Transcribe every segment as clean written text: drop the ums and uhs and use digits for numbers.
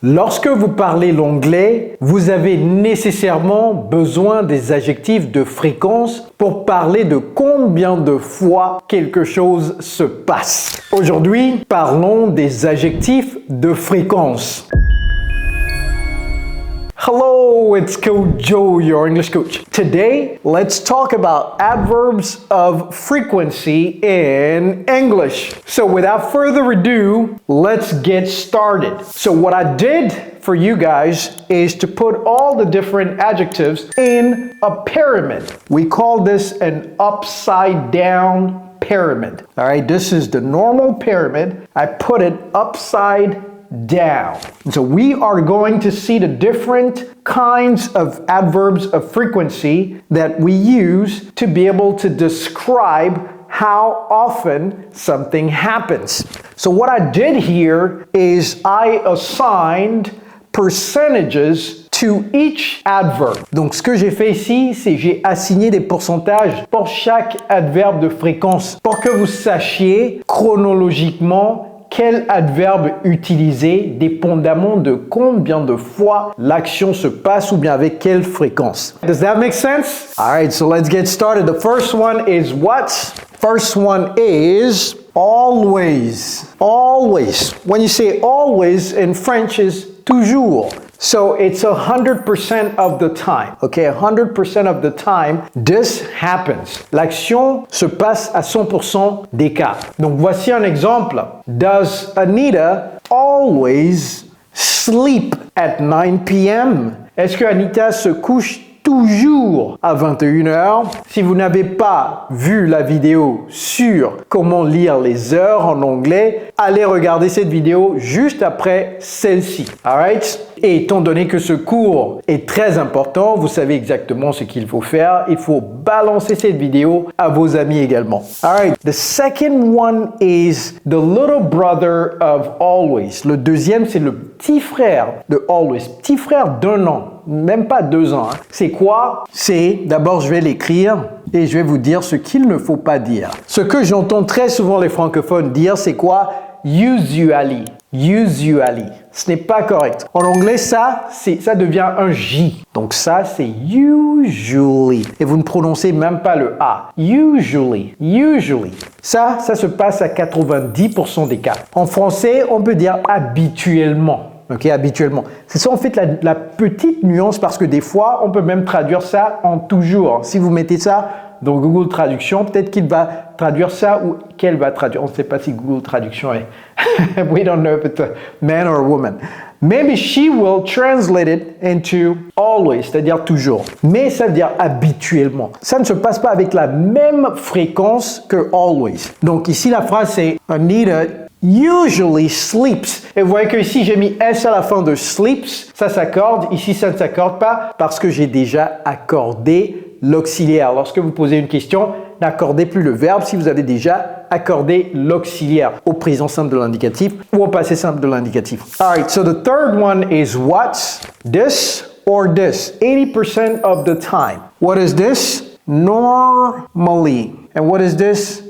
Lorsque vous parlez l'anglais, vous avez nécessairement besoin des adjectifs de fréquence pour parler de combien de fois quelque chose se passe. Aujourd'hui, parlons des adjectifs de fréquence. Hello, it's Coach Joe, your English coach. Today, let's talk about adverbs of frequency in English. So without further ado, let's get started. So what I did for you guys is to put all the different adjectives in a pyramid. We call this an upside down pyramid. All right, this is the normal pyramid. I put it upside down. So we are going to see the different kinds of adverbs of frequency that we use to be able to describe how often something happens. So what I did here is I assigned percentages to each adverb. Donc ce que j'ai fait ici, c'est j'ai assigné des pourcentages pour chaque adverbe de fréquence pour que vous sachiez chronologiquement quel adverbe utiliser dépendamment de combien de fois l'action se passe ou bien avec quelle fréquence. Does that make sense? All right, so let's get started. The first one is what? First one is always. Always. When you say always in French is toujours. So it's 100% of the time. Okay, 100% of the time, this happens. L'action se passe à 100% des cas. Donc voici un exemple. Does Anita always sleep at 9 p.m.? Est-ce que Anita se couche toujours à 21h. Si vous n'avez pas vu la vidéo sur comment lire les heures en anglais, allez regarder cette vidéo juste après celle-ci. Alright? Et étant donné que ce cours est très important, vous savez exactement ce qu'il faut faire. Il faut balancer cette vidéo à vos amis également. Alright. The second one is the little brother of always. Le deuxième, c'est le petit frère de always. Petit frère d'un an. Même pas 2 ans. Hein. C'est quoi? C'est, d'abord je vais l'écrire et je vais vous dire ce qu'il ne faut pas dire. Ce que j'entends très souvent les francophones dire, c'est quoi? Usually. Usually. Ce n'est pas correct. En anglais, ça devient un J. Donc ça, c'est usually. Et vous ne prononcez même pas le A. Usually. Usually. Ça se passe à 90% des cas. En français, on peut dire habituellement. Ok, habituellement. C'est ça en fait la petite nuance parce que des fois, on peut même traduire ça en toujours. Si vous mettez ça dans Google Traduction, peut-être qu'il va traduire ça ou qu'elle va traduire. On ne sait pas si Google Traduction est. We don't know if it's a man or a woman. Maybe she will translate it into always, c'est-à-dire toujours. Mais ça veut dire habituellement. Ça ne se passe pas avec la même fréquence que always. Donc ici, la phrase c'est Anita usually sleeps. Et vous voyez que ici, j'ai mis S à la fin de sleeps. Ça s'accorde. Ici, ça ne s'accorde pas parce que j'ai déjà accordé l'auxiliaire. Lorsque vous posez une question, n'accordez plus le verbe si vous avez déjà accordé l'auxiliaire au présent simple de l'indicatif ou au passé simple de l'indicatif. Alright, so the third one is what? This or this. 80% of the time. What is this? Normally. And what is this?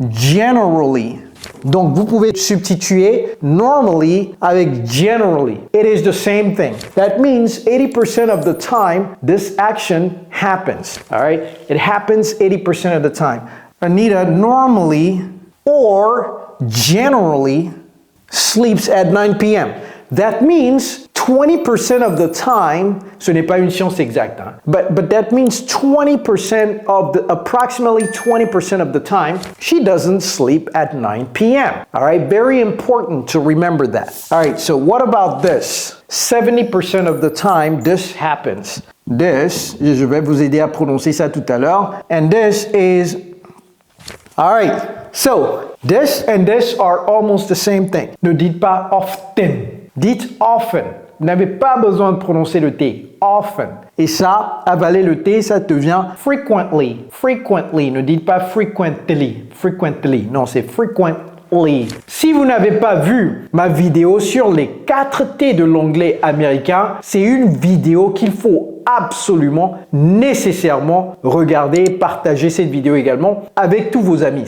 Generally. Donc, vous pouvez substituer normally avec generally. It is the same thing. That means 80% of the time, this action happens. All right? It happens 80% of the time. Anita normally or generally sleeps at 9 p.m. That means 20% of the time, ce n'est pas une science exacte, hein, but that means 20% of the, approximately 20% of the time, she doesn't sleep at 9 p.m. All right, very important to remember that. All right, so what about this? 70% of the time, this happens. This, je vais vous aider à prononcer ça tout à l'heure, and this is, all right, so this and this are almost the same thing. Ne dites pas often. Dites often. Vous n'avez pas besoin de prononcer le T. Often. Et ça, avaler le T, ça devient frequently. Frequently. Ne dites pas frequently. Frequently. Non, c'est frequently. Si vous n'avez pas vu ma vidéo sur les 4 T de l'anglais américain, c'est une vidéo qu'il faut absolument, nécessairement regarder et partager cette vidéo également avec tous vos amis.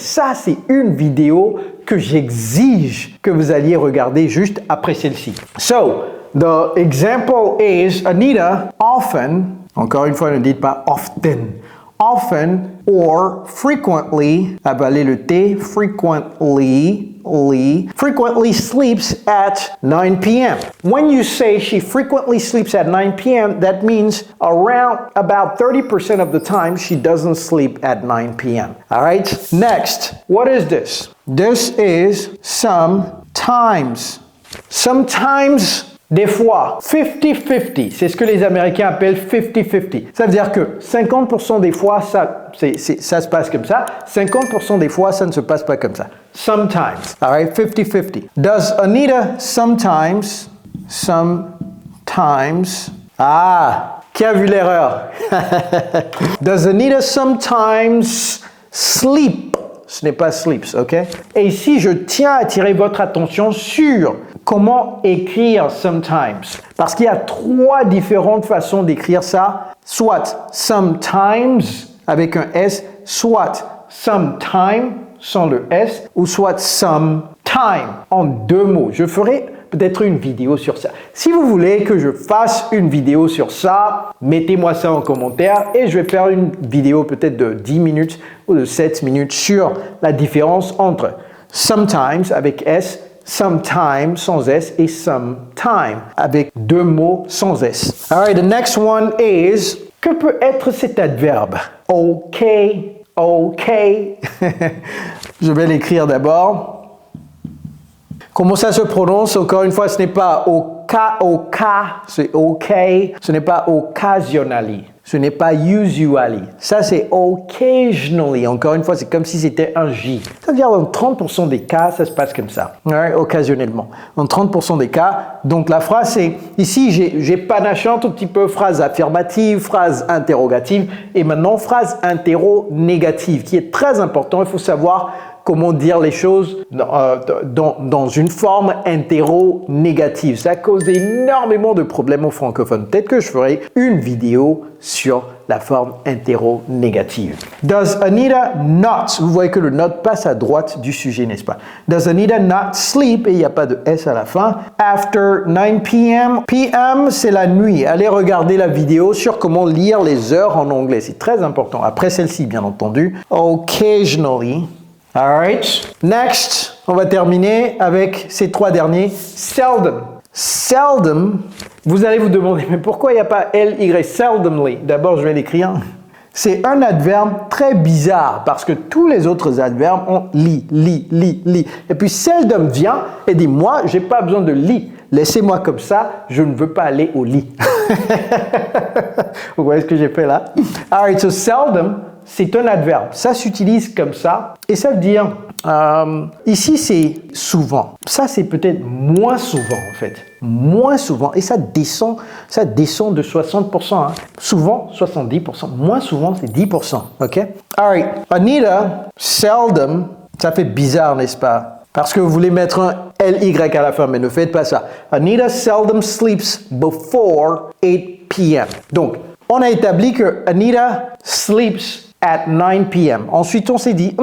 ça, c'est une vidéo que j'exige que vous alliez regarder juste après celle-ci. So, the example is Anita often, encore une fois, ne dites pas often, often or frequently, avalez le T, frequently sleeps at 9 p.m. When you say she frequently sleeps at 9 p.m., that means around about 30% of the time she doesn't sleep at 9 p.m. All right? Next, what is this? This is sometimes. Sometimes, des fois, 50-50, c'est ce que les Américains appellent 50-50. Ça veut dire que 50% des fois, ça se passe comme ça. 50% des fois, ça ne se passe pas comme ça. Sometimes. All right, 50-50. Does Anita sometimes... Ah, qui a vu l'erreur? Does Anita sometimes sleep? Ce n'est pas sleeps, ok? Et ici, je tiens à attirer votre attention sur comment écrire sometimes. Parce qu'il y a 3 différentes façons d'écrire ça. Soit sometimes avec un S, soit sometime sans le S, ou soit sometime en 2 mots. Je ferai peut-être une vidéo sur ça. Si vous voulez que je fasse une vidéo sur ça, mettez-moi ça en commentaire et je vais faire une vidéo peut-être de 10 minutes ou de 7 minutes sur la différence entre sometimes avec S, sometime sans S et sometime avec 2 mots sans S. All right, the next one is, que peut être cet adverbe? OK, OK. Je vais l'écrire d'abord. Comment ça se prononce? Encore une fois, ce n'est pas c'est OK. Ce n'est pas occasionally. Ce n'est pas usually. Ça, c'est occasionally. Encore une fois, c'est comme si c'était un J. Ça veut dire dans 30% des cas, ça se passe comme ça. Ouais, occasionnellement. Dans 30% des cas. Donc, la phrase, c'est... Ici, j'ai panaché un tout petit peu phrase affirmative, phrase interrogative et maintenant phrase interro-négative qui est très important. Il faut savoir comment dire les choses dans une forme interro-négative. Ça cause énormément de problèmes aux francophones. Peut-être que je ferai une vidéo sur la forme interro-négative. Does Anita not, vous voyez que le not passe à droite du sujet, n'est-ce pas? Does Anita not sleep, et il n'y a pas de S à la fin, after 9 p.m. p.m., c'est la nuit. Allez regarder la vidéo sur comment lire les heures en anglais. C'est très important. Après celle-ci, bien entendu. Occasionally. All right. Next, on va terminer avec ces 3 derniers. Seldom. Seldom, vous allez vous demander, mais pourquoi il n'y a pas L-Y? Seldomly. D'abord, je vais l'écrire. C'est un adverbe très bizarre parce que tous les autres adverbes ont li. Et puis seldom vient et dit, moi, j'ai pas besoin de li. Laissez-moi comme ça, je ne veux pas aller au lit. Vous voyez ce que j'ai fait là? All right, so seldom, c'est un adverbe. Ça s'utilise comme ça et ça veut dire, ici c'est souvent. Ça c'est peut-être moins souvent en fait. Moins souvent et ça descend de 60%. Hein. Souvent 70%. Moins souvent c'est 10%. Ok? All right. Anita seldom, ça fait bizarre n'est-ce pas? Parce que vous voulez mettre un L-Y à la fin, mais ne faites pas ça. Anita seldom sleeps before 8 p.m. Donc, on a établi que Anita sleeps at 9 p.m. Ensuite, on s'est dit,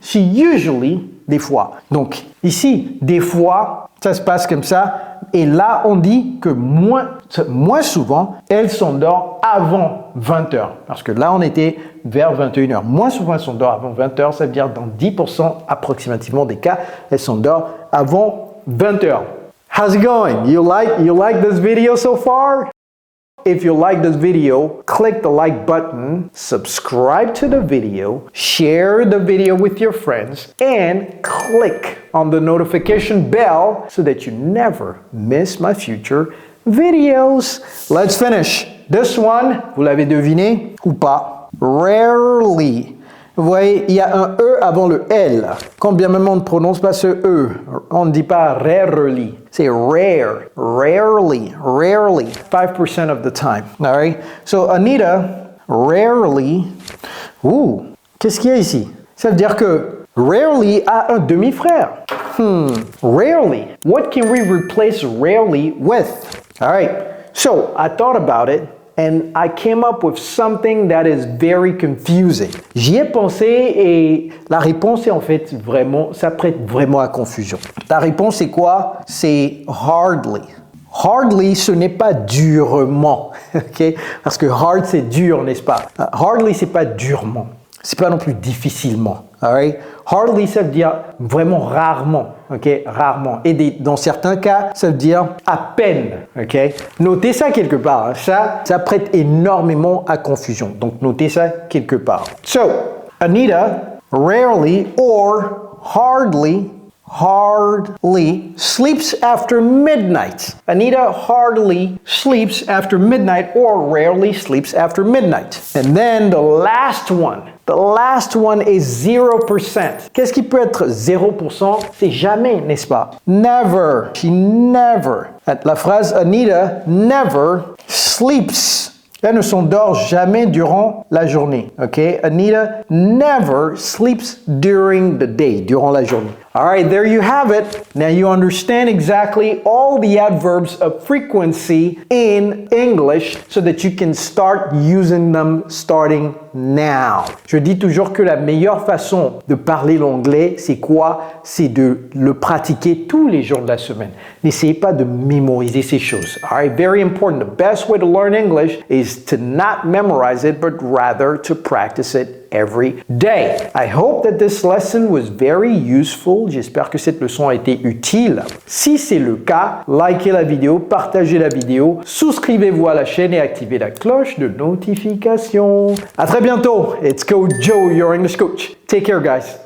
she usually, des fois. Donc, ici, des fois, ça se passe comme ça. Et là, on dit que moins souvent, elle s'endort avant 20h. Parce que là, on était vers 21h. Moins souvent, elle s'endort avant 20h. Ça veut dire dans 10% approximativement des cas, elle s'endort avant 20h. How's it going? You like this video so far? If you like this video, click the like button, subscribe to the video, share the video with your friends, and click on the notification bell so that you never miss my future videos. Let's finish. This one, vous l'avez deviné ou pas? Rarely. Vous voyez, il y a un E avant le L. Quand bien même on ne prononce pas ce E, on ne dit pas rarely. C'est rare, rarely, 5% of the time. All right? So, Anita, rarely, qu'est-ce qu'il y a ici? Ça veut dire que rarely a un demi-frère. Rarely. What can we replace rarely with? All right. So, I thought about it. and I came up with something that is very confusing. J'y ai pensé et la réponse est en fait vraiment, ça prête vraiment à confusion. La réponse c'est quoi? C'est hardly. Hardly, ce n'est pas durement, ok? Parce que hard c'est dur, n'est-ce pas? Hardly c'est pas durement. C'est pas non plus difficilement. Alright? Hardly, ça veut dire vraiment rarement. Ok? Rarement. Et dans certains cas, ça veut dire à peine. Ok? Notez ça quelque part. Hein. Ça prête énormément à confusion. Donc, notez ça quelque part. So, Anita rarely or hardly sleeps after midnight. Anita hardly sleeps after midnight or rarely sleeps after midnight. And then the last one is 0%. Qu'est-ce qui peut être 0%? C'est jamais, n'est-ce pas? Never. She never. La phrase Anita never sleeps. Elle ne s'endort jamais durant la journée. Ok? Anita never sleeps during the day, durant la journée. All right, there you have it. Now you understand exactly all the adverbs of frequency in English so that you can start using them starting now. Je dis toujours que la meilleure façon de parler l'anglais, c'est quoi? C'est de le pratiquer tous les jours de la semaine. N'essayez pas de mémoriser ces choses. All right, very important. The best way to learn English is to not memorize it, but rather to practice it every day. I hope that this lesson was very useful. J'espère que cette leçon a été utile. Si c'est le cas, likez la vidéo, partagez la vidéo, souscrivez-vous à la chaîne et activez la cloche de notification. À très bientôt. It's Coach Joe, your English coach. Take care, guys.